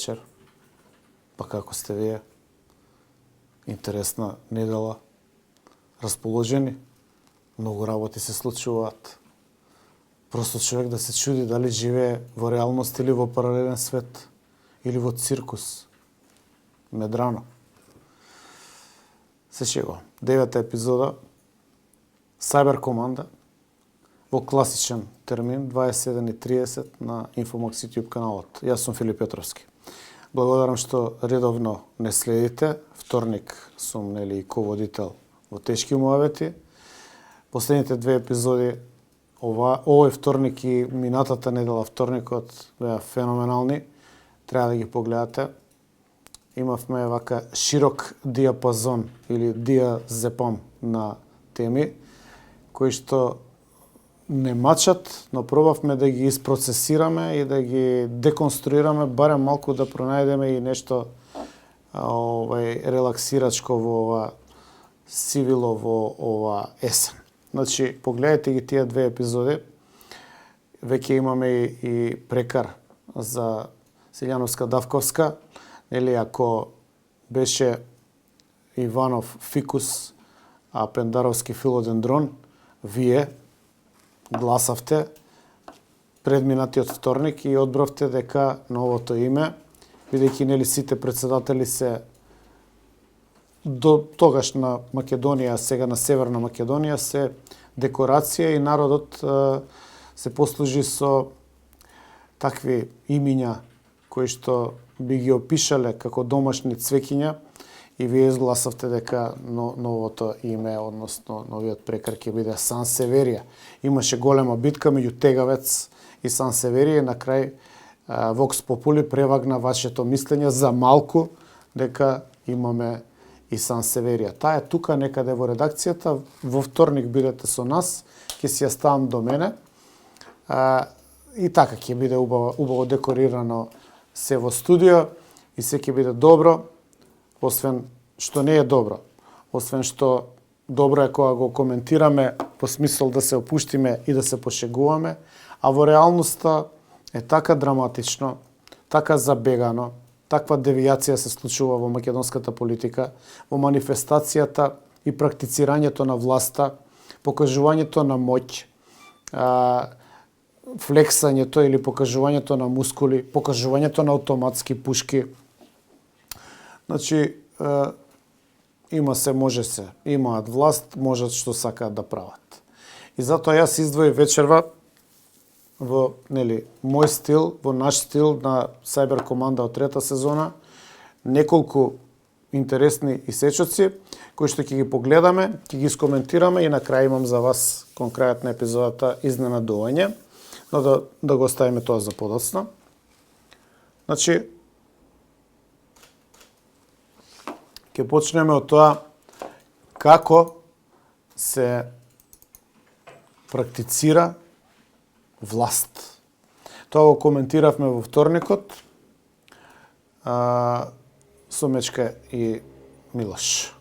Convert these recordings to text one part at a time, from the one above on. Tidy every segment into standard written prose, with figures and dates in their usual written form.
вечер. Па како сте вие? Интересна недела. Расположени? Многу работи се случуваат. Просто човек да се чуди дали живее во реалност или во паралелен свет, или во циркус. Медрано. Се шегувам. 9-та епизода Cyber Команда во класичен термин 21:30 на Infomax YouTube каналот. Јас сум Филип Петровски. Благодарам што редовно не следите. Вторник сум нели ководител во тешки муавети. Последните две епизоди овој вторник и минатата недела вторникот беа феноменални. Треба да ги погледате. Имавме вака широк диапазон или диазепам на теми кои што не мачат, но пробавме да ги isпроцесираме и да ги деконструираме, барем малку да пронајдеме и нешто релаксирачко во ова сивило во ова есен. Значи, погледайте ги тие две епизоди. Веќе имаме и прекар за Силјановска-Давковска. Нели, ако беше Иванов фикус, а Пендаровски филодендрон, вие гласавте предминатиот вторник и одбравте дека новото име, бидејќи нели сите председатели се до тогаш на Македонија, сега на Северна Македонија се декорација и народот се послужи со такви имиња кои што би ги опишале како домашни цвеќиња и вие изгласавте дека новото име, односно новиот прекар ќе биде Сан Северија. Имаше голема битка меѓу Тегавец и Сан Северија и на крај Вокс Попули превагна вашето мислење за малку дека имаме и Сан Северија. Таа е тука некаде во редакцијата. Во вторник бидете со нас, ќе си ја ставам до мене. И така ќе биде убаво декорирано се во студио и се ќе биде добро, освен што не е добро. Освен што добро е кога го коментираме по смисол да се опуштиме и да се пошегуваме, а во реалноста е така драматично, така забегано, таква девијација се случува во македонската политика, во манифестацијата и практицирањето на власта, покажувањето на моќ, флексањето или покажувањето на мускули, покажувањето на автоматски пушки. Значи, има се, може се. Имаат власт, можат што сакаат да прават. И затоа јас издвои вечерва во мој стил, во наш стил на Cyber Команда од трета сезона, неколку интересни исечоци кои што ќе ги погледаме, ќе ги скоментираме и на крај имам за вас кон крајот на епизодата изненадување, но да го оставиме тоа за подоцна. Значи, ќе почнеме од тоа како се практицира власт. Тоа го коментиравме во вторникот со Мечка и Милош.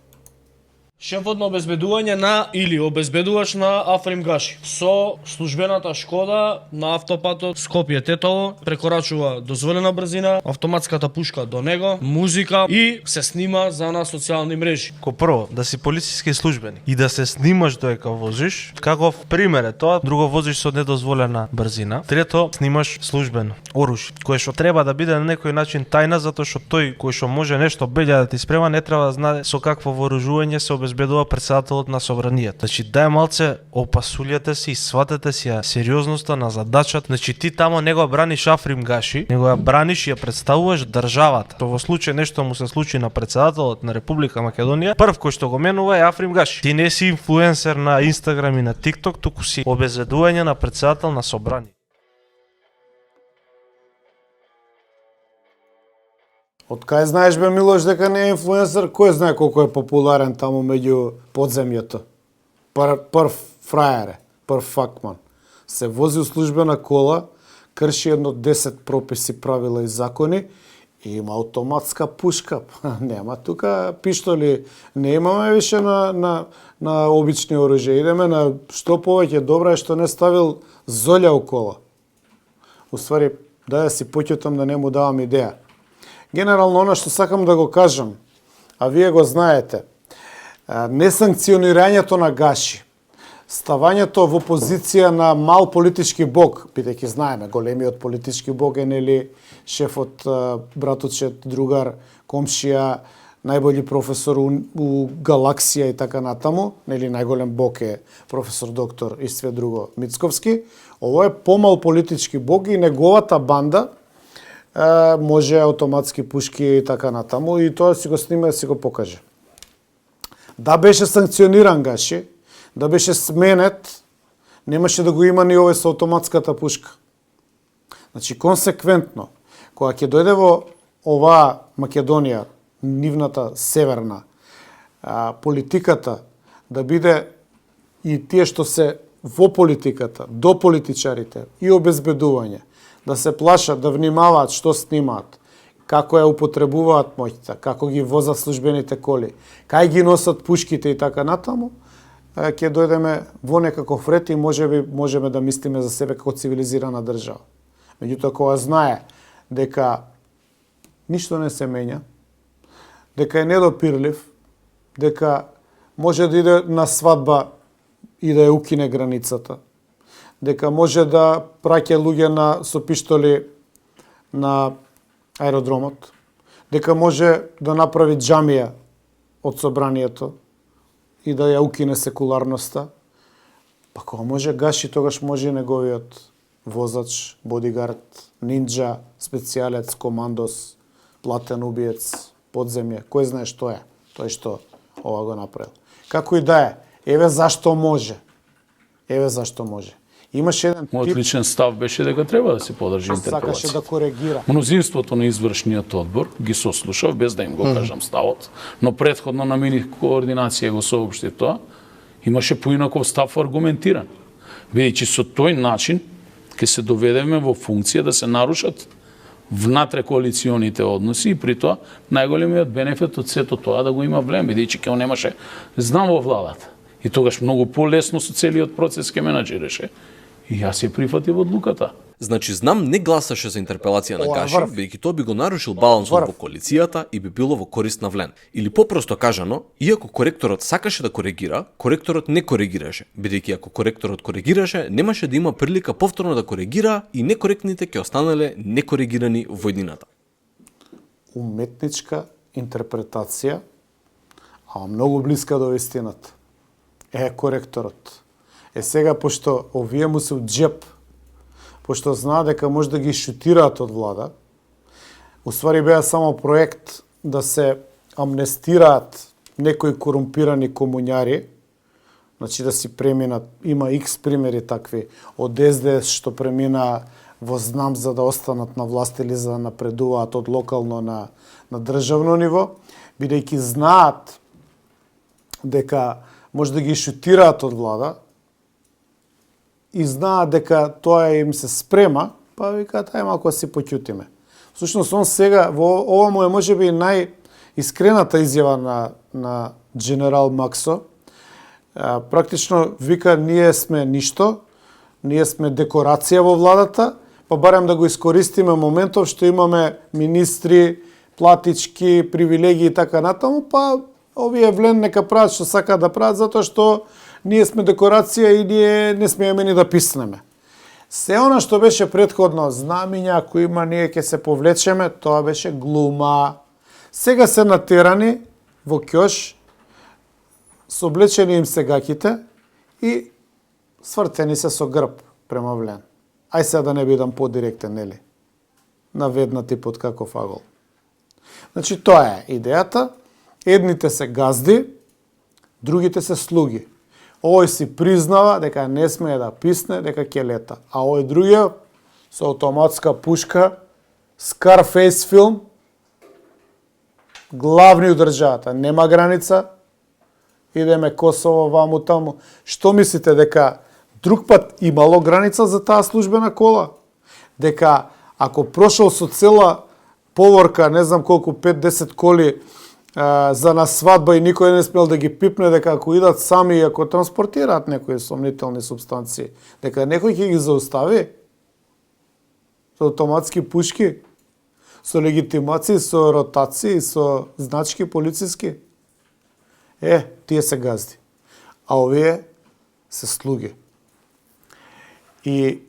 Шефот на обезбедување на или обезбедувач на Африм Гаши со службената Шкода на автопатот Скопје-Тетово прекорачува дозволена брзина, автоматската пушка до него, музика и се снима за на социјални мрежи. Ко прво, да си полициски службеник и да се снимаш додека возиш, каков пример е тоа, друго возиш со недозволена брзина, трето, снимаш службено оружје, кое што треба да биде на некој начин тајна, затоа што тој кој што може нешто беља да ти спрема, не треба да знае со какво вооружување се обезбедува председателот на собранието. Значи, дај малце опасулјате си и сватете си ја сериозноста на задачата. Значи, ти тамо не го браниш Африм Гаши, него ја браниш и ја представуваш државата. То во случај нешто му се случи на председателот на Република Македонија, прв кој што го менува е Африм Гаши. Ти не си инфлуенсер на Инстаграм и на ТикТок, туку си обезбедување на председател на собрание. Од кај знаеш бе Милош дека не е инфлуенсер? Кој знае колку е популарен таму меѓу подземјето? Прв фрајер е, прв факман. Се вози у службена кола, крши едно 10 прописи, правила и закони и има автоматска пушка. Нема тука пиштоли, не имаме више на обични оружја. Идеме на што повеќе добро е што не ставил золја у кола. Уствари, да си поќутам да не му давам идеја. Генерално, она што сакам да го кажам, а вие го знаете, несанкционирањето на гаши, ставањето во позиција на мал политички бог, бидејќи знаеме, големиот политички бог е нели шефот, браточет, другар, комшија, најбољи професор у галаксија и така натаму, нели најголем бог е професор доктор и све друго Мицковски. Ово е помал политички бог и неговата банда може автоматски пушки и така натаму, и тоа си го снима и си го покаже. Да беше санкциониран гаши, да беше сменет, немаше да го има ни овој со автоматската пушка. Значи, консеквентно, кога ќе дојде во оваа Македонија, нивната северна, политиката да биде и тие што се во политиката, до политичарите и обезбедување, да се плашат, да внимаваат што снимаат, како ја употребуваат моќта, како ги возат службените коли, кај ги носат пушките и така натаму, ќе дојдеме во некаков ред и можеме да мислиме за себе како цивилизирана држава. Меѓутоа, кога знае дека ништо не се менја, дека е недопирлив, дека може да иде на свадба и да ја укине границата, дека може да праќа луѓе со пиштоли на аеродромот, дека може да направи џамија од собранието и да ја укине секуларноста, па кога може гаши, тогаш може и неговиот возач, бодигард, нинџа, специјалец, командос, платен убиец, подземје, кој знае што е, тој што ова го направил. Како и да е, еве зашто може. Еве зашто може. Имаше еден тип... Мојот личен став беше дека треба да се подржи интерпелација. Сакаше да коригира. Мнозинството на извршниот одбор ги сослушав, без да им го кажам ставот, но претходно на мини координација го соопшти тоа, имаше поинаков став аргументиран. Бидејќи со тој начин ќе се доведеме во функција да се нарушат внатре коалиционите односи и при тоа најголемиот бенефит од сето тоа да го има Влем, бидејќи ќе он немаше знам во владата. И тогаш многу полесно со целиот процес ќе менаџираше. И јас ја прифатив одлуката. Значи, знам не гласаше за интерпелација на Гаши, бидејќи тоа би го нарушил балансот во коалицијата и би било во корист на Влен. Или попросто кажано, иако коректорот сакаше да коригира, коректорот не коригираше, бидејќи ако коректорот коригираше, немаше да има прилика повторно да коригира и некоректните ќе останале некоригирани во еднината. Уметничка интерпретација, а многу блиска до вистината, е коректорот. Сега, пошто овие му се од джеп, пошто знаат дека може да ги шутираат од влада, уствари беа само проект да се амнестираат некои корумпирани комуњари, значи да си преминат, има X примери такви, од СДС што премина во знам за да останат на власт или за да напредуваат од локално на државно ниво, бидејќи знаат дека може да ги шутираат од влада, и знаат дека тоа им се спрема, па викаат, ај малку си поќутиме. Всушност, он сега, ова му е можеби најискрената изјава на генерал Максо. Практично вика, ние сме ништо, ние сме декорација во владата, па барем да го искористиме моментов што имаме министри, платички, привилегии и така натаму, па овие Влен нека прават што сакаат да прават, затоа што ние сме декорација и ние не смееме ни да писнеме. Се она што беше претходно знамиња, ако има ние ќе се повлечеме, тоа беше глума. Сега се натерани во ќош, соблечени им се гаките и свртени се со грб према Влен. Ај сега да не бидам подиректен, нели? Наведнати под каков агол. Значи, тоа е идејата. Едните се газди, другите се слуги. Овој си признава дека не смее да писне, дека ќе лета. А овој другиот со автоматска пушка, Scarface филм, главни у државата, нема граница, идеме Косово, ваму таму. Што мислите, дека друг пат имало граница за таа службена кола? Дека ако прошол со цела поворка, не знам колку, 5-10 коли, за на свадба и никој не смел да ги пипне, дека ако идат сами и ако транспортираат некои сомнителни субстанции, дека некој ќе ги заустави со автоматски пушки. со легитимации, со ротации, со значки полициски. Тие се газди. А овие се слуги. И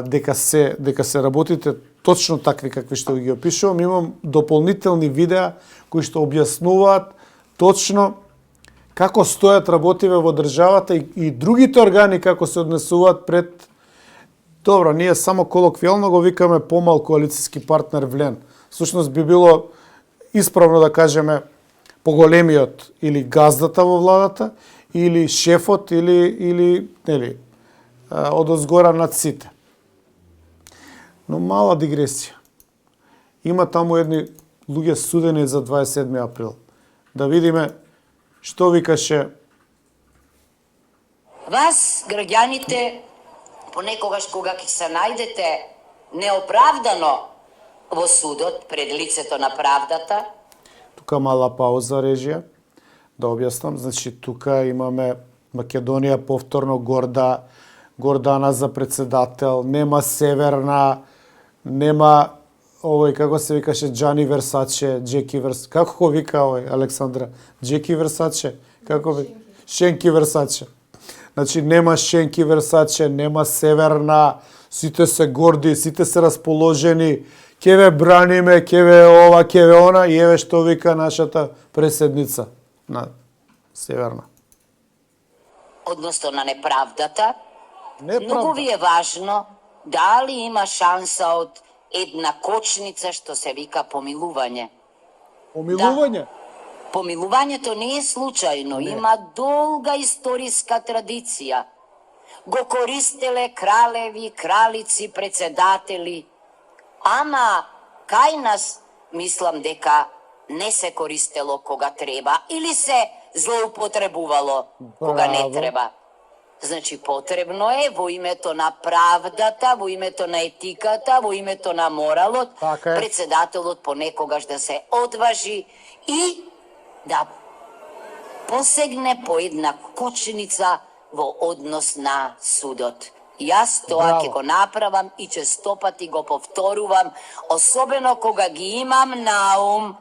дека се работите точно такви какви што ги опишувам, имам дополнителни видеа кои што објаснуваат точно како стојат работиве во државата и другите органи како се однесуваат пред. Добро, ние само колоквијално го викаме помал коалициски партнер влен. Всушност би било исправно да кажеме поголемиот или газдата во владата, или шефот, или нели, одозгора над сите. Но мала дигресија. Има таму едни луѓе судени за 27 април. Да видиме што викаше. Вас, граѓаните, понекогаш кога ќе се најдете неоправдано во судот пред лицето на правдата. Тука мала пауза, режија, да објаснам. Значи, тука имаме Македонија повторно Гордана за председател, нема Северна, нема овој, како се викаше, Джани Версаче, Джеки Версаче, како го вика овој, Александра? Джеки Версаче? Како ви? Шенки Версаче. Значи, нема Шенки Версаче, нема Северна, сите се горди, сите се расположени, ке ве браниме, ке ве ова, ке ве она, и еве што вика нашата преседница на Северна. Односно на неправдата. Многу ви е важно дали има шанса од една кочница што се вика помилување. Помилување? Помилувањето не е случајно, има долга историска традиција. Го користеле кралеви, кралици, председатели. Ама, кај нас, мислам дека не се користело кога треба или се злоупотребувало кога не треба. Значи, потребно е во името на правдата, во името на етиката, во името на моралот, председателот понекогаш да се одважи и да посегне по една кочница во однос на судот. Јас тоа ќе го направам и честопати го повторувам, особено кога ги имам на ум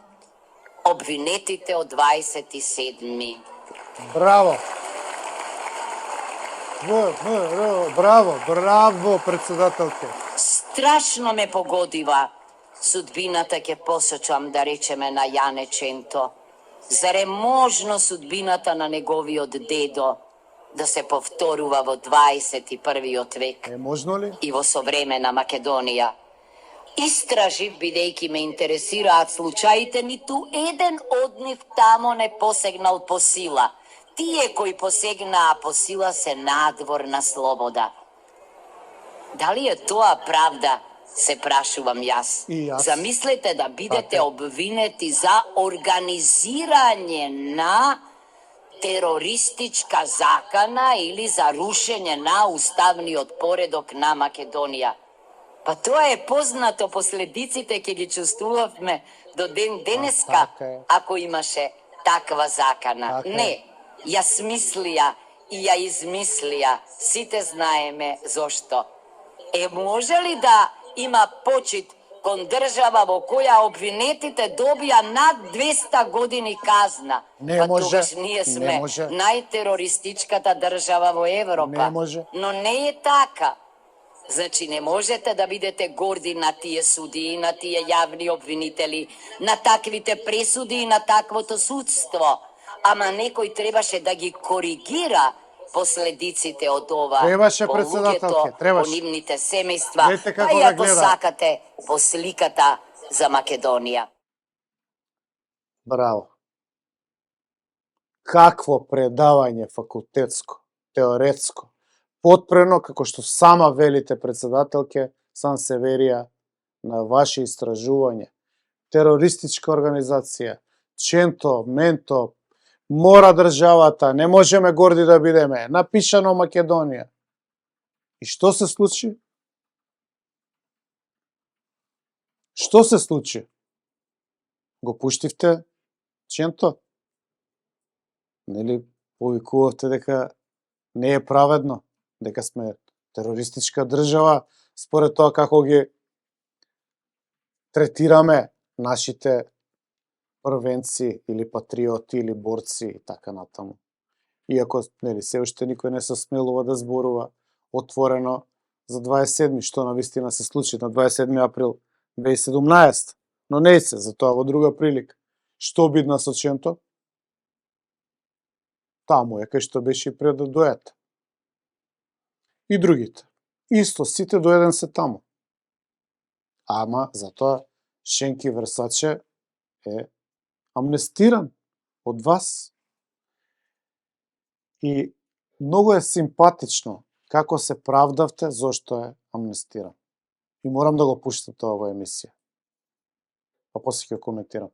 обвинетите од 27. Браво! Браво, председателке. Страшно ме погодива судбината, ќе посочам да речеме на Јане Ченто. Заре можно судбината на неговиот дедо да се повторува во 21. век можно ли? И во современа Македонија? Истражив, бидејќи ме интересираат случаите, ниту еден од нив тамо не посегнал по сила. Тие кои посегнаа по сила се надвор на слобода. Дали е тоа правда, се прашувам јас. Замислете да бидете обвинети за организирање на терористичка закана или за рушење на уставниот поредок на Македонија. Па тоа е познато, последиците ќе ги чувствувавме до ден денеска, ако имаше таква закана. Не, ја смислија и ја измислија, сите знаеме зошто. Може ли да има почит кон држава во која обвинетите добија над 200 години казна? Не може. Тогаш ние сме најтерористичката држава во Европа. Но не е така. Значи, не можете да бидете горди на тие судии, на тие јавни обвинители, на таквите пресуди и на таквото судство. Ама некој требаше да ги коригира последиците од ова. Требаше, председателке, требаше. По нивните семејства, а и ако сакате, по сликата за Македонија. Браво. Какво предавање факултетско, теоретско, потпрено, како што сама велите, председателке Сан Северија, на ваше истражување. Терористичка организација, Ченто, Менто, мора државата, не можеме горди да бидеме, напишано Македонија. И што се случи? Што се случи? Го пуштивте Ченто? Нели повикувавте дека не е праведно, дека сме терористичка држава, според тоа како ги третираме нашите првенци или патриоти или борци и така натаму. Иако, нели, се уште никој не се смелува да зборува отворено за 27, што на вистина се случи на 27 април 2017, но не се, за тоа во друга прилика. Што обидна со Ченто? Таму е кај што беше и пред да дојат. И другите. Исто, сите до еден се таму. Ама, затоа, Шенки Версаче е амнестиран од вас. И многу е симпатично како се правдавте зошто е амнестиран. И морам да го пуштам тоа во емисија. Па после ќе коментирам.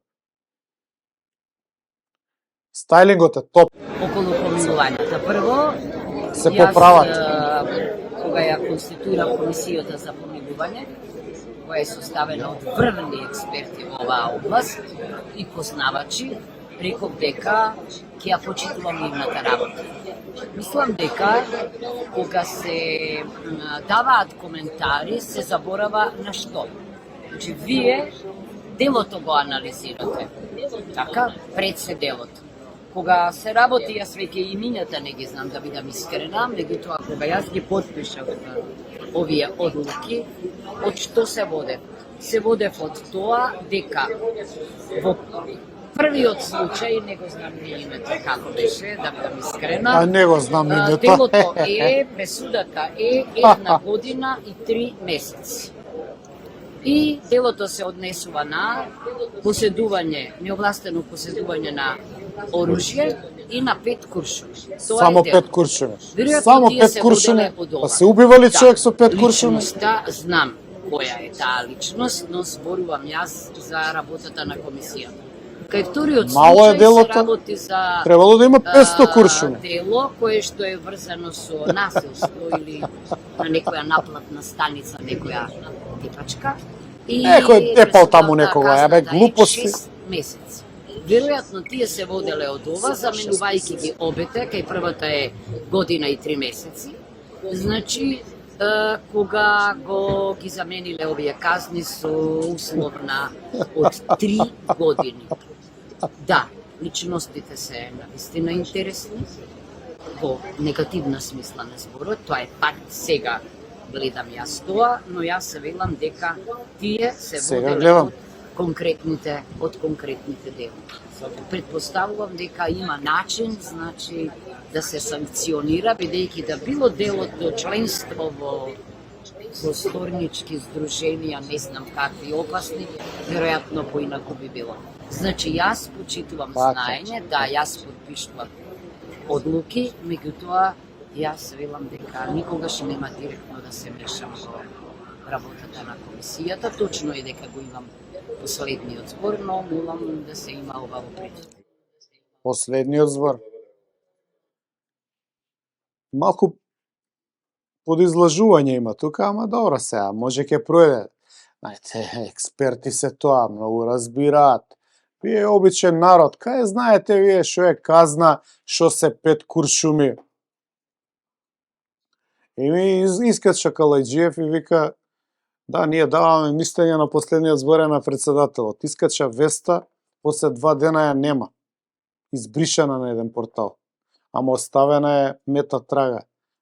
Стайлингот е топ. Околу помилувањата. Прво, се поправат. Кога ја конституирав комисијата за помилување, која е составена од врвни експерти во оваа област и познавачи, реков дека ќе ја почитувам нивната работа. Мислам дека кога се даваат коментари, се заборава на што? Значи, вие делото го анализирате, така, пред се делото. Кога се работи, јас веќе имињата не ги знам, да бидам искрена, меѓутоа кога јас ги подпишав овие одлуки, од што се водев? Се водев од тоа дека во првиот случај, не го знам ни името како беше, да бидам искрена. А не го знам името. Делото е, пресудата е 1 година и 3 месеци. И делото се однесува на поседување, неовластено поседување на оружје и на 5 куршуми. Само 5 куршуми. Веројатно Само тие 5 се куршуми. воделе од ова. Па се убива ли човек со 5 куршуми? Личноста знам која е таа личност, но зборувам јас за работата на комисијата. Кај вториот Мало е случај делото, се работи за требало да има 500 куршуми. дело кое што е врзано со насилство или на некоја наплатна станица, некоја типачка. И Некој епал таму пресудата некога, казна бе, да е глупости. 6 месеци. Веројатно тие се воделе од ова, заменувајќи ги обете, кај првата е година и 3 месеци. Значи, кога ги замениле овие казни со условна од 3 години. Да, личностите се навистина интересни, во негативна смисла на зборот, тоа е факт, сега гледам јас тоа, но јас се велам дека тие се Сега воделе гледам. од конкретните дела. Предпоставувам дека има начин, значи, да се санкционира, бидејќи да било делото членство во сторнички здруженија, не знам какви опасни, веројатно поинаку би било. Значи, јас почитувам знаење, да, јас подпишувам одлуки, меѓутоа, јас велам дека никогаш нема директно да се мешам во работата на комисијата. Точно е дека го имам последниот збор, но молам да се има ова во пред. Последниот збор. Малку подизлажување има тука, ама добро сега, може ќе пројде. Знаете, експерти се тоа, многу разбираат. Вие обичен народ, кај знаете вие што е казна, што се 5 куршуми? И ми искача Калајджиев и вика, да, ние даваме мислење на последниот збор на председателот. Искача Веста, после 2 дена ја нема. Избришана на еден портал. Ама оставена е мета трага,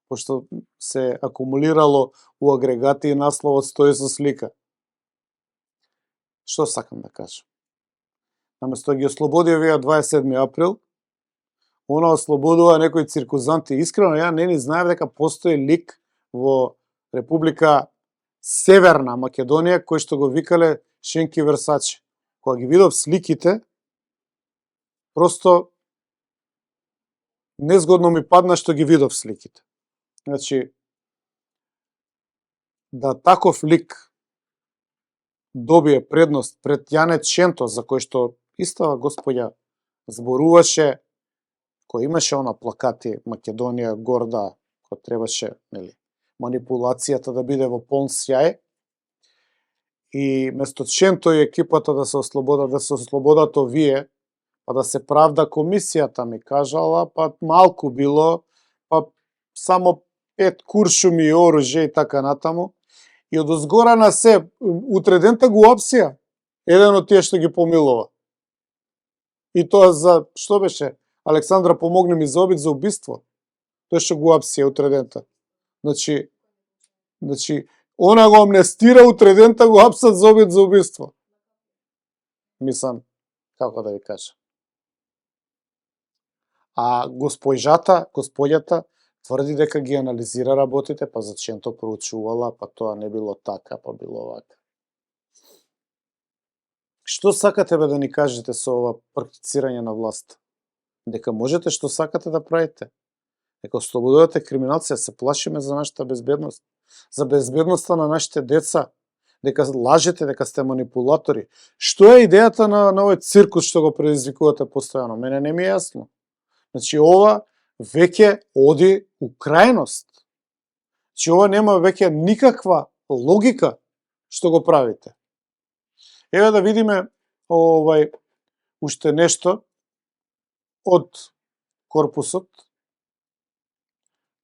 пошто се акумулирало у агрегати и насловот стои со слика. Што сакам да кажам? Наместо ги ослободи овие 27 април, она ослободува некои циркузанти. Искрено, ја не ни знаев дека постои лик во Република Северна Македонија, кој што го викале Шенки Версаче. Кога ги видов сликите, просто незгодно ми падна што ги видов сликите. Значи, да таков лик добие предност пред Јане Ченто, за кој што истава господја зборуваше, кој имаше она плакати Македонија горда, кој требаше, нели, манипулацијата да биде во полн сјај, и место Ченто и екипата да се ослободат овие, па да се правда комисијата, ми кажала, па малку било, па само 5 куршуми и оружје и така натаму. И од озгора на се, утре дента го апсија. Еден од тие што ги помилува. И тоа за, што беше? Александра, помогни ми за обид за убиство. Тој што го апси утре дента. Значи, она го амнестира утре дента, го апсат за обид за убиство. Мислам, како да ви кажа. А господјата, тврди дека ги анализира работите, па зачем то проучувала, па тоа не било така, па било вака. Што сакате бе да ни кажете со ова практицирање на власт? Дека можете што сакате да правите? Дека ослободувате криминалци, се плашиме за нашата безбедност, за безбедноста на нашите деца, дека лажете, дека сте манипулатори. Што е идејата на овој циркус што го предизвикувате постојано? Мене не ми е јасно. Значи, ова веќе оди у крајност. Значи, ова нема веќе никаква логика што го правите. Еве да видиме уште нешто од корпусот.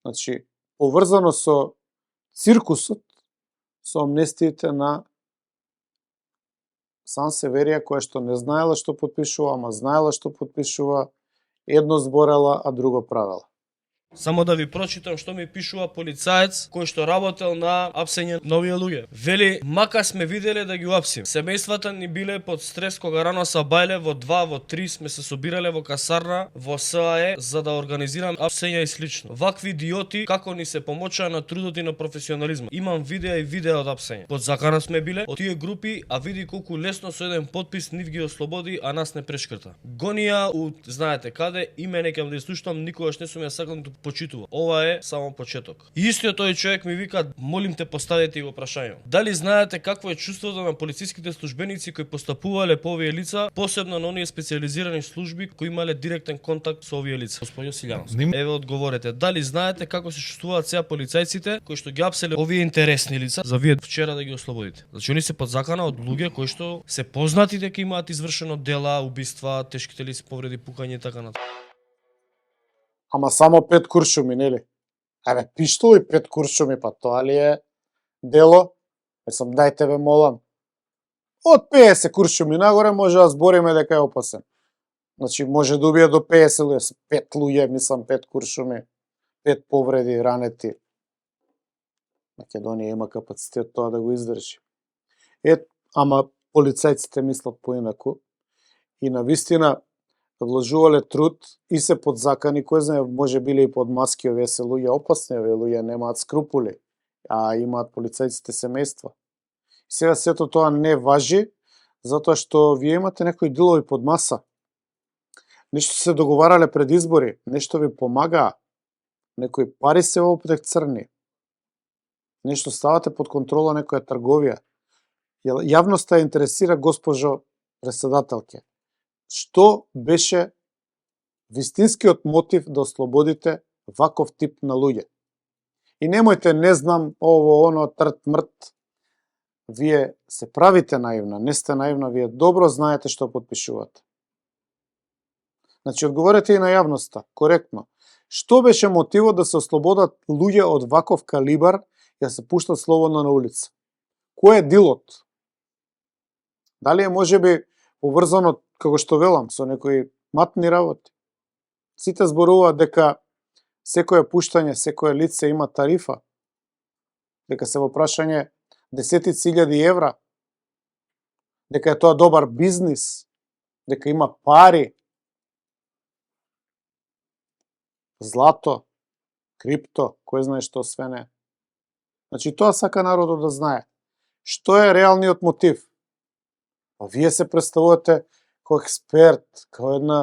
Значи, поврзано со циркусот, со амнестиите на Сансеверија, која што не знаела што подпишува, ама знаела што подпишува, едно зборела, а друго правела. Само да ви прочитам што ми пишува полицаец кој што работел на апсење на овие луѓе. Вели, мака сме виделе да ги апсим. Семејствата ни биле под стрес кога рано са бајле во 2, во 3 сме се собирале во касарна во САЕ за да организирам апсења и слично. Вакви идиоти како ни се помочаа на трудот и на професионализмот. Имам видеа и видеа од апсење. Под закана сме биле од тие групи, а види колку лесно со еден потпис нив ги ослободи, а нас не прешкрта. Гонија знаете каде, име не ќе да слушам, никогаш не сум ја сакал да почитува. Ова е само почеток. И истиот тој човек ми вика, молим те поставете го прашање. Дали знаете какво е чувството на полициските службеници кои постапувале по овие лица, посебно на оние специализирани служби кои имале директен контакт со овие лица? Господјо Силјановски, еве одговорете. Дали знаете како се чувствуваат сега полицајците кои што ги апселе овие интересни лица за вие вчера да ги ослободите? Значи они се под закана од луѓе кои што се познати дека имаат извршено дела, убиства, тешки телесни повреди, пукање и така натаму. Ама само 5 куршуми, нели? Абе, пиштол и 5 куршуми, па тоа ли е дело? Мислам, дајте бе молам. Од 50 куршуми нагоре може да збориме дека е опасен. Значи, може да убие до 50 луѓе, 5 луѓе, мислам, 5 куршуми, 5 повреди, ранети. Македонија има капацитет тоа да го издржи. Ама полицајците мислат поинаку и навистина вложувале труд и се под закани, кој знае, може биле и под маски, овие се луѓе опасни, овие луѓе немаат скрупули, а имаат полицајците семејства. И сега сето тоа не важи, затоа што вие имате некои дилови под маса. Нешто се договарале пред избори, нешто ви помагаа, некои пари се опрек црни, нешто ставате под контрола некоја трговија. Јавноста интересира, госпожо председателке, што беше вистинскиот мотив да ослободите ваков тип на луѓе? И немојте, не знам, ово, оно, трт, мрт. Вие се правите наивна, не сте наивна, вие добро знаете што подпишувате. Значи, одговорете и на јавноста, коректно. Што беше мотивот да се ослободат луѓе од ваков калибар и да се пуштат слободно на улица? Кој е дилот? Дали е можеби поврзано, како што велам, со некои матни работи? Сите зборуваат дека секое пуштање, секое лице има тарифа, дека се во прашање десетици илјади евра, дека е тоа добар бизнис, дека има пари, злато, крипто, кој знае што све не. Значи, тоа сака народот да знае. Што е реалниот мотив? А вие се представувате како експерт, како една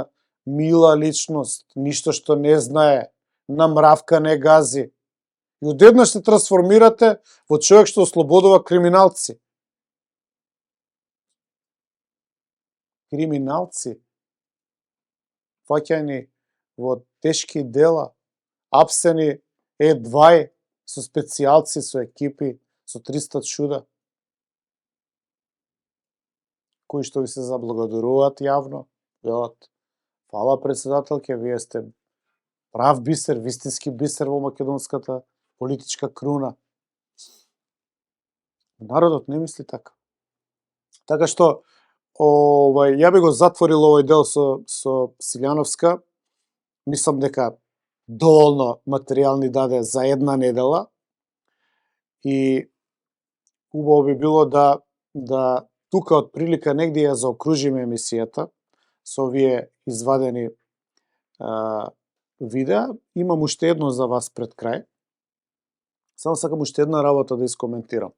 мила личност, ништо што не знае, на мравка не гази. И одеднаш се трансформирате во човек што ослободува криминалци. Криминалци, фаќани во тешки дела, апсени едвај со специјалци, со екипи, со 300 чуда, кои што ви се заблагодаруваат јавно, велат, фала председателке, вие сте прав бисер, вистински бисер во македонската политичка круна. Народот не мисли така. Така што, Ја би го затворил овој дел со Силјановска. Мислам дека доволно материјал ни даде за една недела и убаво би било да тука од прилика негде ја заокружиме емисијата со овие извадени видеа. Имам уште едно за вас пред крај. Само сакам уште една работа да искоментирам.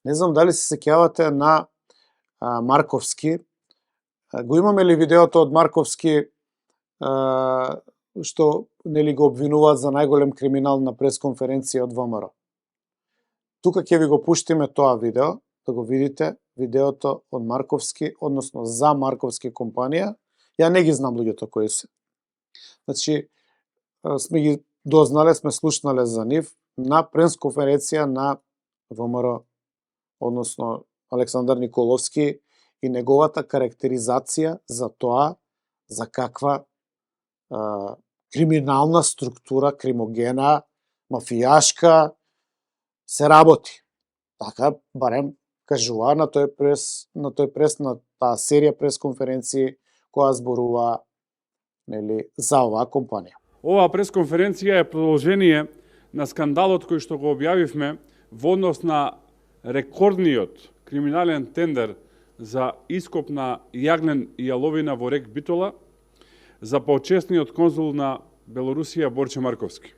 Не знам дали се сеќавате на Марковски. Го имаме ли видеото од Марковски што нели го обвинуваат за најголем криминал на пресконференција од ВМРО? Тука ќе ви го пуштиме тоа видео, да го видите, видеото од Марковски, односно за Марковски компанија. Ја не ги знам луѓето кои се. Значи, сме ги дознале, сме слушнале за нив на пресконференција на ВМРО, односно Александар Николовски и неговата карактеризација за тоа, за каква криминална структура, кримогена, мафијашка се работи. Така, барем, кажува на тој прес, на таа серија пресконференции која зборува нели, за оваа компанија. Оваа пресконференција е продолжение на скандалот кој што го објавивме во однос на рекордниот криминален тендер за ископ на јаглен и јаловина во рек Битола за почесниот конзул на Белорусија Борче Марковски.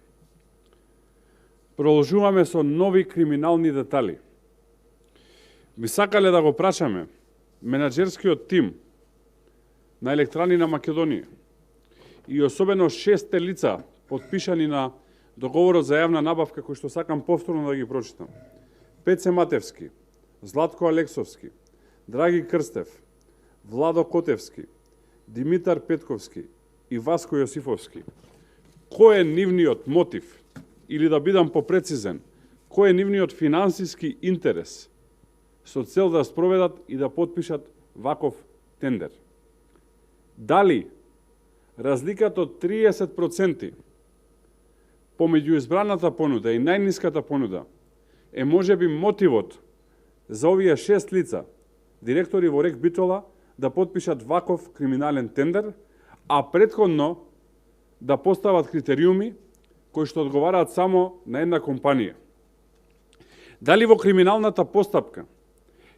Продолжуваме со нови криминални детали. Би сакале да го прашаме менаџерскиот тим на Електрани на Македонија и особено 6 лица подпишани на договорот за јавна набавка кој што сакам повторно да ги прочитам. Пеце Матевски, Златко Алексовски, Драги Крстев, Владо Котевски, Димитар Петковски и Васко Јосифовски. Кој е нивниот мотив, или да бидам попрецизен, кој е нивниот финансиски интерес со цел да спроведат и да подпишат ваков тендер? Дали разликата од 30% помеѓу избраната понуда и најниската понуда е можеби мотивот за овие 6 лица, директори во рек Битола, да подпишат ваков криминален тендер, а претходно да постават критериуми кои што одговараат само на една компанија? Дали во криминалната постапка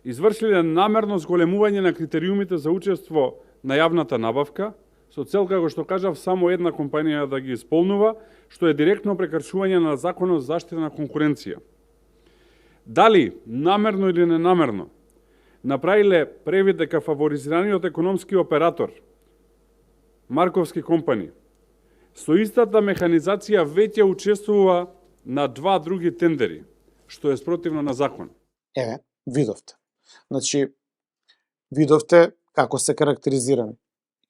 извршиле намерно зголемување на критериумите за учество на јавната набавка, со цел, како што кажав, само една компанија да ги исполнува, што е директно прекршување на Законот за заштита на конкуренција? Дали, намерно или ненамерно, направиле превид дека фаворизираниот економски оператор, Марковски компани, со истата механизација веќе учествува на 2 други тендери, што е спротивно на закон? Еве, видовте. Значи, видовте како се карактеризирани.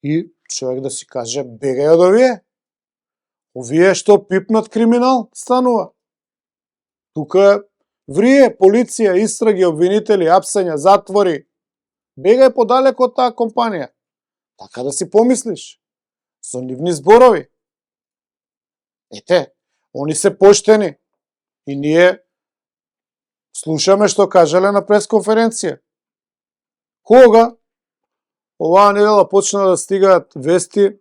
И човек да си каже, бегај од овие. Овие што пипнат криминал станува. Тука врие, полиција, истраги, обвинители, апсења, затвори. Бегај подалеко од таа компанија. Така да си помислиш. Со нивни зборови. Ете, они се поштени. И ние слушаме што кажале на пресконференција. Кога оваа недела почна да стигаат вести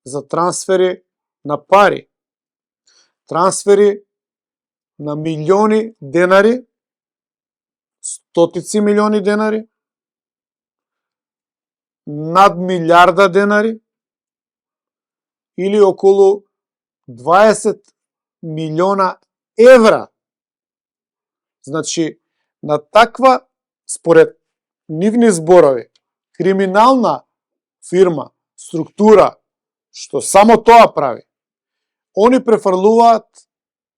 за трансфери на пари. Трансфери на милиони денари, стотици милиони денари, над милиарда денари или околу 20 милиона евра. Значи, на таква, според нивни зборови, криминална фирма, структура, што само тоа прави, они префрлуваат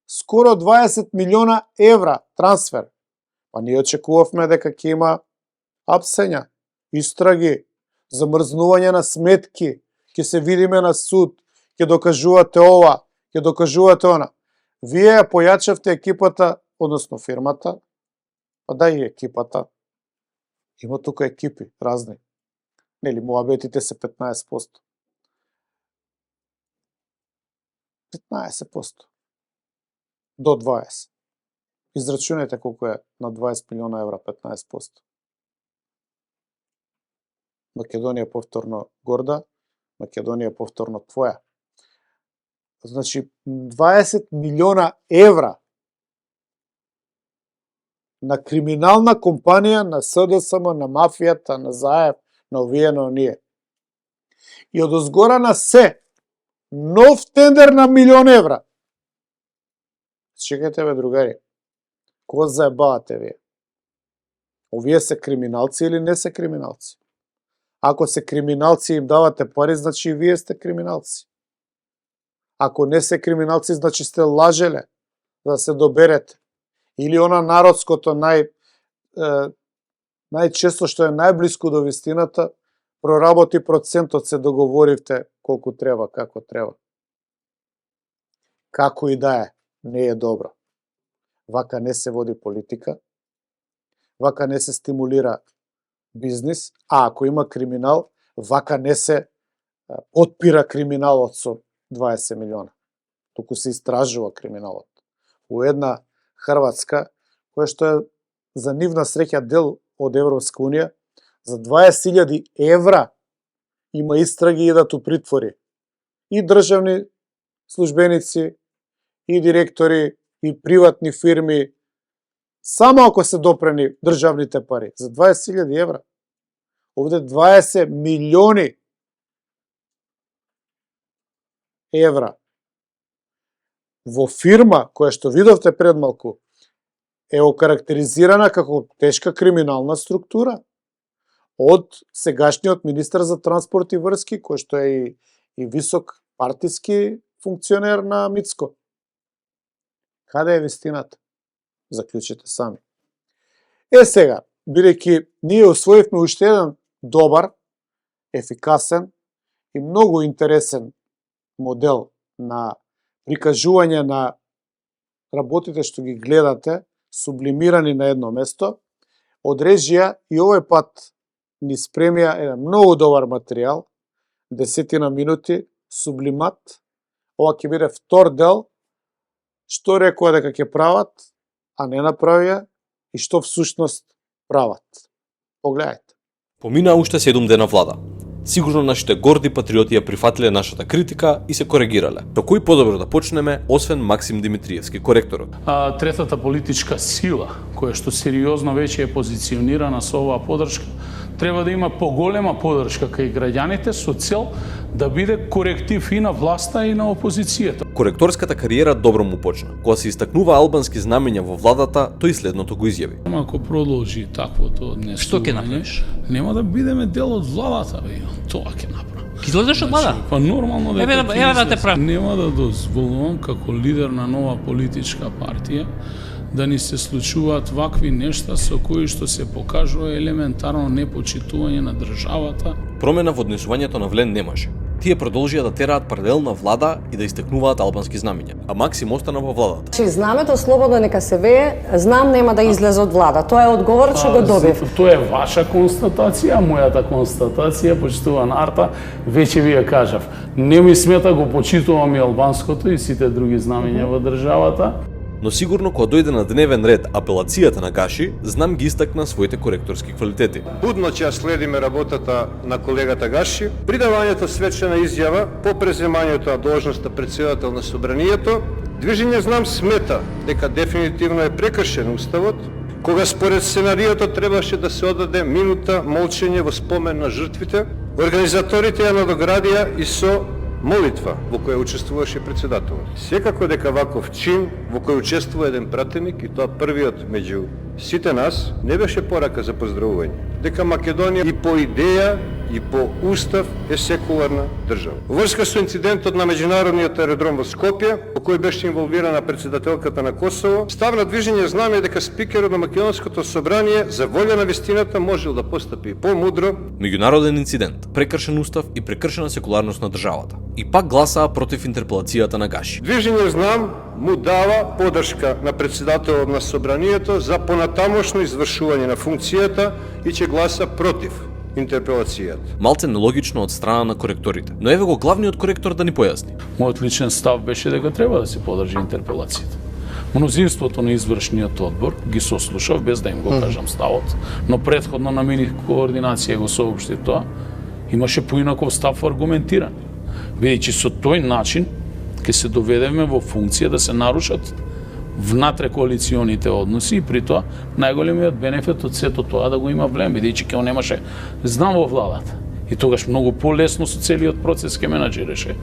скоро 20 милиона евра трансфер. Па ние очекувавме дека ќе има апсења, истраги, замрзнување на сметки, ќе се видиме на суд, ќе докажувате ова, ќе докажувате она. Вие ја појачавте екипата, односно фирмата, па да и екипата. Има тука екипи разни. Нели, муабетите се 15%. 15%. До 20%. Израчунете колку е на 20 милиона евра 15%. Македонија повторно горда, Македонија повторно твоја. Значи, 20 милиона евра на криминална компанија, на СДСМ, на мафијата, на Заев, на овие, на оние. И од озгора на се, нов тендер на милион евра. Чекайте бе, другари, кога заебавате вие? Овие се криминалци или не се криминалци? Ако се криминалци им давате пари, значи и вие сте криминалци. Ако не се криминалци, значи сте лажеле да се доберете. Или она народското најчесто што е најблиску до вистината, проработи процентот, се договоривте колку треба, како треба. Како и да е, не е добро. Вака не се води политика, вака не се стимулира бизнис, а ако има криминал, вака не се отпира криминалот со 20 милиона. Туку се истражува криминалот. У една Хрватска, која што е за нивна среќа дел од Европска унија, за 20.000 евра има истраги и да ту притвори. И државни службеници, и директори, и приватни фирми, само ако се допрени државните пари. За 20.000 евра. Овде 20 милиони евра во фирма која што видовте пред малку е окарактеризирана како тешка криминална структура од сегашниот министар за транспорт и врски, кој што е и висок партиски функционер на Мицко. Каде е вистината? Заклучете сами. Сега, бидејќи ние усвоивме уште еден добар, ефикасен и многу интересен модел на прикажување на работите што ги гледате, сублимирани на едно место, од режија и овој пат ни спремија еден многу добар материјал, 10 минути, сублимат. Ова ќе биде втор дел, што рекоа дека ќе прават, а не направија, и што всушност прават. Погледајте. Помина уште 7 дена влада. Сигурно нашите горди патриоти ја прифатиле нашата критика и се коригирале. Со кој подобро да почнеме, освен Максим Димитриевски, коректорот? Третата политичка сила, која што сериозно веќе е позиционирана со оваа подршка, треба да има поголема подршка кај граѓаните со цел да биде коректив и на власта и на опозицијата. Коректорската кариера добро му почна. Кога се истакнува албански знамења во владата, тој следното го изјави. Ако продолжи таквото однесување, што ќе направиш? Нема да бидеме дел од владата, бе. Тоа ќе направам. Ќе излезеш од влада? Па нормално дека еве да те прашам. Нема да дозволувам како лидер на нова политичка партија да ни се случуваат вакви нешта со кои што се покажува елементарно непочитување на државата. Промена во однесувањето на Влен немаше. Тие продолжија да тераат паралелна влада и да истекнуваат албански знамења, а Максим остана во владата. Че знамето слободно нека се вее, знам нема да излезе од влада. Тоа е одговор што го добив. Тоа е ваша констатација, мојата констатација, почитуван Арта, веќе ви ја кажав. Не ми смета, го почитувам и албанското и сите други знамења во државата. Но сигурно кога дојде на дневен ред апелацијата на Гаши, знам ги истакна своите коректорски квалитети. Будно ќе следиме работата на колегата Гаши, придавањето свечена изјава по преземањето на должноста претседател на собранието. Движење Знам смета дека дефинитивно е прекршен уставот, кога според сценариото требаше да се одаде минута молчење во спомен на жртвите. Организаторите ја надоградија и со молитва во која учествуваше председателот. Секако дека ваков чин во кој учествува еден пратеник, и тоа првиот меѓу сите нас, не беше порака за поздравување. Дека Македонија и по идеја и по устав е секуларна држава. Врска со инцидентот на меѓународниот аеродром во Скопје, во кој беше инволвирана председателката на Косово, став на Движење Знам е дека спикерот на Македонското собрание за волја на вистината можел да постапи помудро. Меѓународен инцидент, прекршен устав и прекршена секуларност на државата. И пак гласаа против интерпелацијата на Гаши. Движење Знам му дава подршка на председателот на собранието за понатамошно извршување на функцијата и ќе гласа против интерпелацијата. Малце нелогично од страна на коректорите, но еве го главниот коректор да ни појасни. Мојот личен став беше дека треба да се подржи интерпелацијата. Мнозинството на извршниот одбор ги сослушав без да им го кажам ставот, но претходно на мини координација го соопшти тоа, имаше поинаков став аргументиран. Бидејќи со тој начин ќе се доведеме во функција да се нарушат внатре коалиционите односи и при тоа најголемиот бенефит од сето тоа да го има Влем, бидејќи ќе немаше знам во владата. И тогаш многу полесно со целиот процес ќе менаџираше.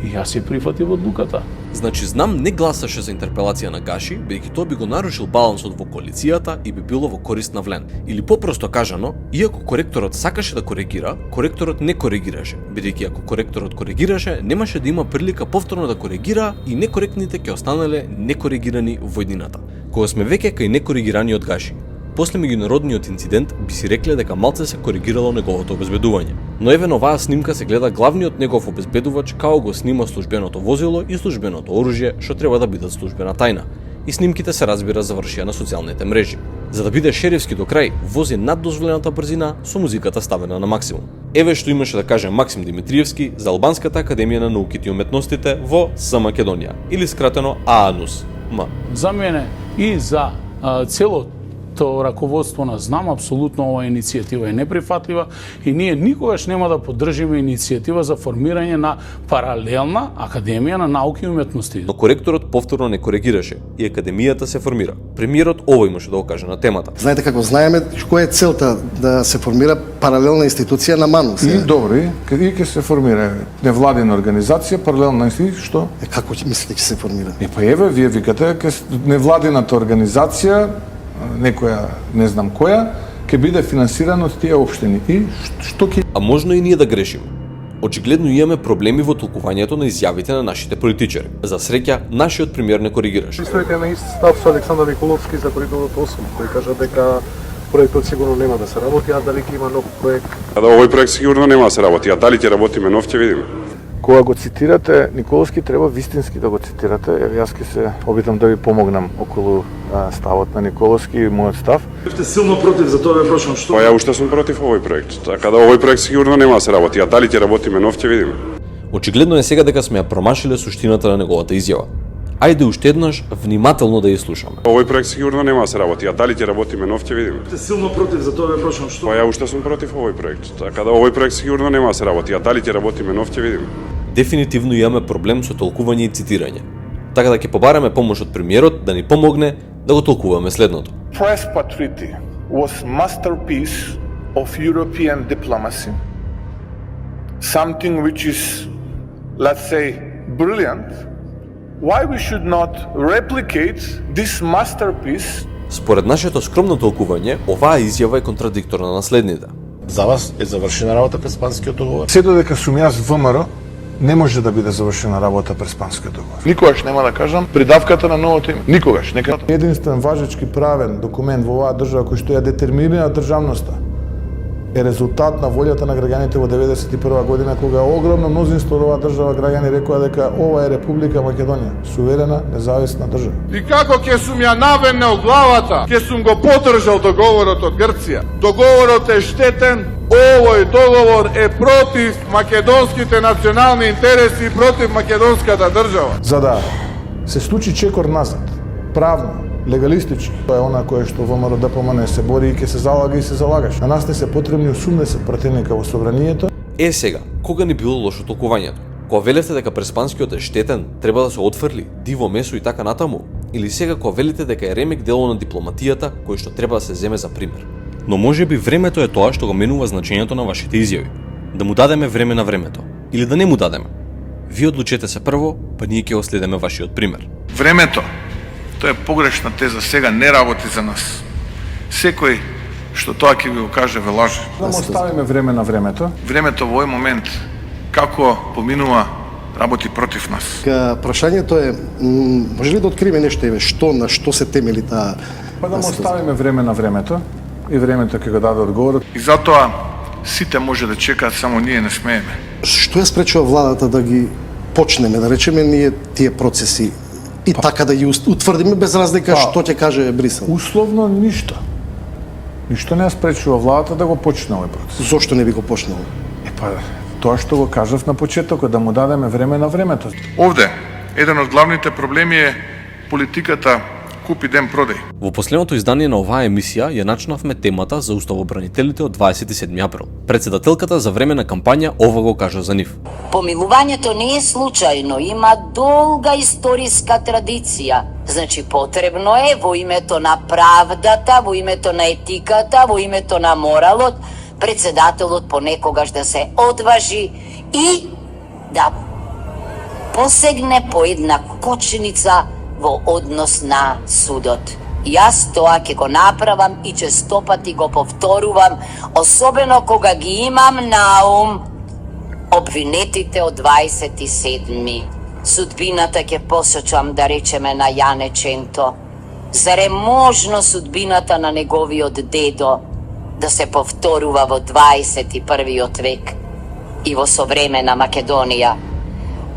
И јас ја прифатив одлуката. Значи Знам не гласаше за интерпелација на Гаши, бидејќи тоа би го нарушил балансот во коалицијата и би било во корист на Влен. Или попросто кажано, иако коректорот сакаше да коригира, коректорот не коригираше, бидејќи ако коректорот коригираше, немаше да има прилика повторно да коригира и некоректните ќе останале некоригирани во еднината. Кога сме веќе кај некоригираниот Гаши, после меѓународниот инцидент би си рекле дека малце се коригирало неговото обезбедување. Но еве на оваа снимка се гледа главниот негов обезбедувач како го снима службеното возило и службеното оружје што треба да бидат службена тајна. И снимките се разбира завршија на социјалните мрежи. За да биде шерифски до крај, вози над дозволената брзина со музиката ставена на максимум. Еве што имаше да каже Максим Димитриевски за Албанската академија на науките и уметностите во С Македонија, или скратено ААНУС. За мене и за целото раководство на Знам, апсолутно оваа иницијатива е неприфатлива и ние никогаш нема да поддржиме иницијатива за формирање на паралелна академија на науки и уметности. Но коректорот повторно не коригираше и академијата се формира. Премиерот ово имаше да го каже на темата. Знаете како знаеме која е целта да се формира паралелна институција на МАНУС? И добро, и ќе се формира невладина организација, паралелна институција, што? Како мислите ќе се формира? Па еве, вие викате, невладината организација, некоја, не знам која, ќе биде финансирана од тие општини. И што ќе... А можно и ние да грешиме. Очигледно имаме проблеми во толкувањето на изјавите на нашите политичари. За среќа, нашиот премиер не коригираше. Стоите на ист став со Александар Николовски за коридорот 8, кој кажа дека проектот сигурно нема да се работи, а дали ќе има нов проект? Овој проект сигурно нема да се работи, а дали ќе работиме нов ќе видиме. Кога го цитирате Николовски, треба вистински да го цитирате. Јас ќе се обидам да ви помогнам околу ставот на Николовски и мојот став. Сте силно против, за тоа ве прашам што? Ја уште сум против овој проект. Така да овој проект сигурно нема да се работи, а дали ќе работиме нов ќе видиме. Очигледно е сега дека сме ја промашиле суштината на неговата изјава. Ајде уште еднаш внимателно да ја слушаме. Овој проект сигурно нема да се работи, а дали ќе работиме нов ќе видиме. Сте силно против, за тоа ве прашам што? Ја уште сум против овој проект. Така да овој проект сигурно нема да се работи, а дали ќе работиме нов ќе видиме. Дефинитивно имаме проблем со толкување и цитирање. Така да ќе побараме помош од премиерот да ни помогне да го толкуваме следното. Prespa Treaty was masterpiece of European diplomacy. Something which is, let's say, brilliant. Why we should not replicate this masterpiece? Според нашето скромно толкување, оваа изјава е контрадикторна на следните. За вас е завршена работа Преспанскиот договор? Се додека сум јас ВМРО, не може да биде завршена работа Преспанскиот договор. Никогаш нема да кажам придавката на новото име. Никогаш. Нека... Единствен важечки правен документ во оваа држава кој што ја детерминира државноста е резултат на волјата на граѓаните во 91 година, кога огромно мнозинство од оваа држава граѓани рекоа дека ова е Република Македонија, суверена, независна држава. И како ќе сум ја навенел главата, ќе сум го поддржал договорот од Грција. Договорот е штетен, овој договор е против македонските национални интереси и против македонската држава. За да се случи чекор назад, правно, легалистички, тоа е она кое што ВМРО ДПМН се бори и ќе се залага и се залагаш. На нас не се потребни 80 пратеника во собранието. Е сега, кога не било лошо толкувањето? Кога велите дека Преспанскиот е штетен, треба да се отфрли, диво месо и така натаму? Или сега кога велите дека е ремек дело на дипломатијата, кој што треба да се земе за пример? Но може би времето е тоа што го менува значењето на вашите изјави. Да му дадеме време на времето, или да не му дадеме. Вие одлучете се прво, па ние ќе го следеме вашиот пример. Времето, тоа е погрешна теза, сега не работи за нас. Секој што тоа ќе ви го каже ве лаже. Да му оставиме време на времето. Времето во овој момент како поминува работи против нас. Прашањето е, може ли да откриеме нешто, што на што се темели таа? Па да му оставиме време на времето и времето ќе го даде одговорот. И затоа сите може да чекаат, само ние не смееме. Што ја спречува владата да ги почнеме, да речеме ние тие процеси и така да ги утврдиме без разлика што ќе каже Брисел? Условно ништо. Ништо не ја спречува владата да го почне овој процес. Зошто не би го почнал? Тоа што го кажав на почетокот, да му дадеме време на времето. Овде еден од главните проблеми е политиката купи ден продај. Во последното издание на оваа емисија ја начнавме темата за уставобранителите од 27 април. Председателката за време на кампања ова го кажа за нив. Помилувањето не е случајно, има долга историска традиција. Значи потребно е во името на правдата, во името на етиката, во името на моралот, председателот понекогаш да се одважи и да посегне по една кочница во однос на судот. Јас тоа ќе го направам и честопати го повторувам, особено кога ги имам на ум обвинетите од 27-ми. Судбината ќе посочам, да речеме, на Јане Ченто. Зар е можно судбината на неговиот дедо да се повторува во 21 век и во современа Македонија?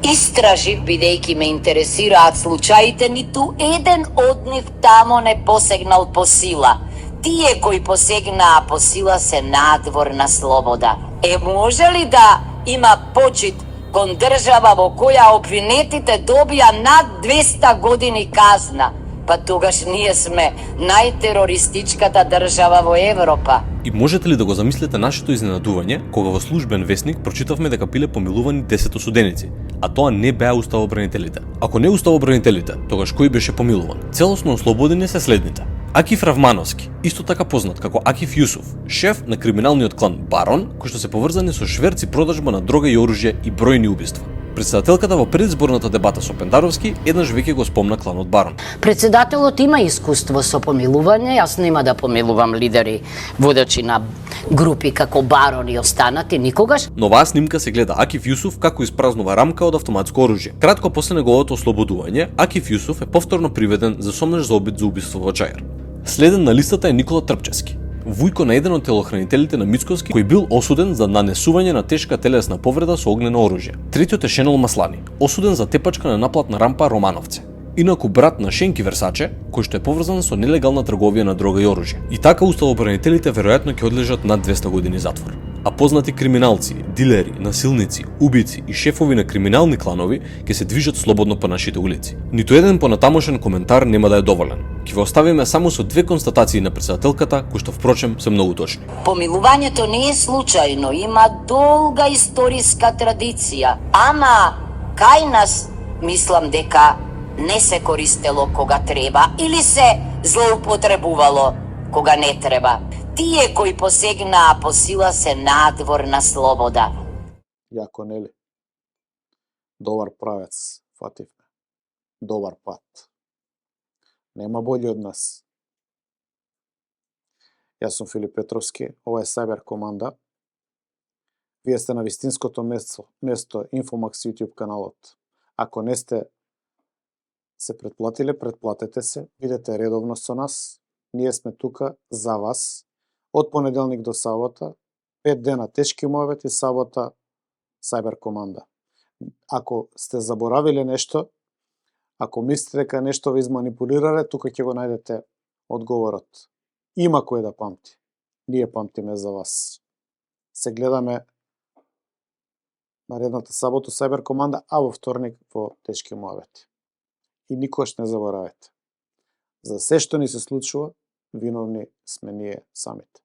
Истражив, бидејќи ме интересираат случаите, ниту еден од нив тамо не посегнал по сила. Тие кои посегнаа по сила се надвор на слобода. Може ли да има почит кон држава во која обвинетите добија над 200 години казна? Па тогаш ние сме најтерористичката држава во Европа. И можете ли да го замислите нашето изненадување кога во службен весник прочитавме дека биле помилувани 10 осуденици, а тоа не беа уставобранителите. Ако не уставобранителите, тогаш кој беше помилуван? Целосно ослободени се следните: Акиф Равмановски, исто така познат како Акиф Јусуф, шеф на криминалниот клан Барон, кои што се поврзани со шверци, продажба на дрога и оружје и бројни убиства. Председателката во предизборната дебата со Пендаровски еднаш веќе го спомна кланот Барон. Председателот има искуство со помилување, јас нема да помилувам лидери, водачи на групи како Барон и останати никогаш. Но оваа снимка се гледа Акиф Јусуф како испразнува рамка од автоматско оружје. Кратко после неговото ослободување, Акиф Јусуф е повторно приведен за сомнеж за обид за убиство во Чајар. Следен на листата е Никола Трпчевски, вујко на еден од телохранителите на Мицковски, кој бил осуден за нанесување на тешка телесна повреда со огнено оружје. Третиот е Шенол Маслани, осуден за тепачка на наплатна рампа Романовце. Инаку брат на Шенки Версаче, кој што е поврзан со нелегална трговија на дрога и оружје. И така уставобранителите веројатно ќе одлежат над 200 години затвор. А познати криминалци, дилери, насилници, убици и шефови на криминални кланови ќе се движат слободно по нашите улици. Ниту еден понатамошен коментар нема да е доволен. Ќе ве оставиме само со две констатации на председателката, кои што впрочем се многу точни. Помилувањето не е случајно, има долга историска традиција. Ама кај нас мислам дека не се користело кога треба или се злоупотребувало кога не треба. Тие кои посегнаа по сила се надвор на слобода. Јако нели? Добар правец, фативме. Добар пат. Нема бољи од нас. Јас сум Филип Петровски, ова е Сајбер команда. Вие сте на вистинското место Infomax YouTube каналот. Ако не сте се претплатиле, претплатете се, бидете редовно со нас. Ние сме тука за вас. Од понеделник до сабота, 5 дена тешки мовети, сабота Сајбер команда. Ако сте заборавиле нешто, ако мислите дека нешто ви изманипулирале, тука ќе го најдете одговорот. Има кој да памти. Ние памтиме за вас. Се гледаме наредната сабота Сајбер команда, а во вторник во тешки мовети. И никош не заборавете. За се што ни се случува, виновни сме ние самите.